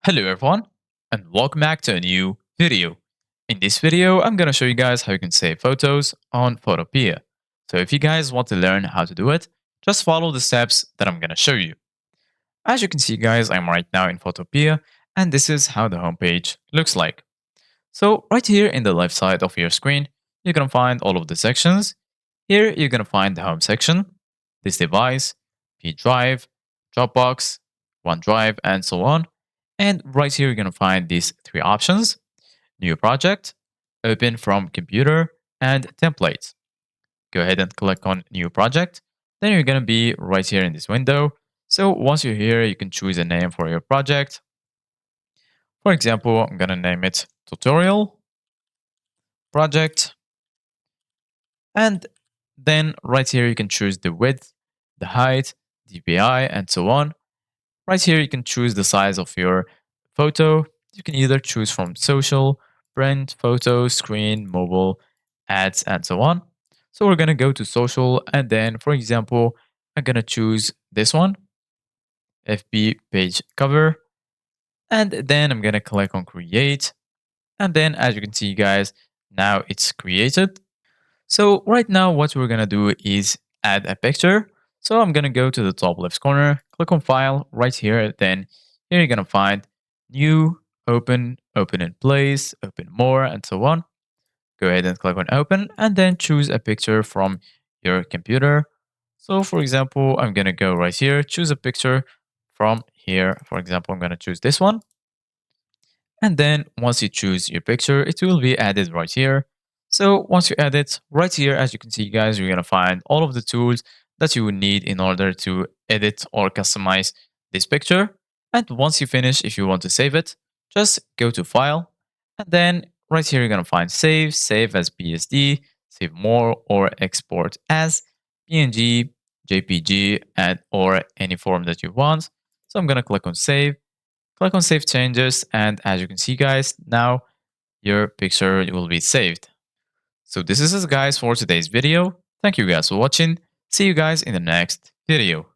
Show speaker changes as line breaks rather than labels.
Hello everyone, and welcome back to a new video. In this video, I'm going to show you guys how you can save photos on Photopea. So if you guys want to learn how to do it, just follow the steps that I'm going to show you. As you can see guys, I'm right now in Photopea, and this is how the homepage looks like. So right here in the left side of your screen, you're going to find all of the sections. Here you're going to find the home section, this device, P drive, Dropbox, OneDrive, and so on. And right here, you're going to find these three options: new project, open from computer, and templates. Go ahead and click on new project. Then you're going to be right here in this window. So once you're here, you can choose a name for your project. For example, I'm going to name it tutorial project. And then right here, you can choose the width, the height, DPI, and so on. Right here, you can choose the size of your photo. You can either choose from social, print, photo, screen, mobile, ads, and so on. So we're going to go to social. And then, for example, I'm going to choose this one, FB page cover. And then I'm going to click on create. And then as you can see, guys, now it's created. So right now, what we're going to do is add a picture. So I'm going to go to the top left corner, click on file right here. Then here you're going to find new, open, open in place, open more, and so on. Go ahead and click on open and then choose a picture from your computer. So for example, I'm going to go right here, choose a picture from here. For example, I'm going to choose this one. And then once you choose your picture, it will be added right here. So once you add it right here, as you can see, guys, you're going to find all of the tools that you would need in order to edit or customize this picture. And once you finish, if you want to save it, just go to file. And then right here, you're going to find save, save as PSD, save more, or export as PNG, JPG, and or any form that you want. So I'm going to click on save. Click on save changes, and as you can see, guys, now your picture will be saved. So this is it, guys, for today's video. Thank you guys for watching. See you guys in the next video.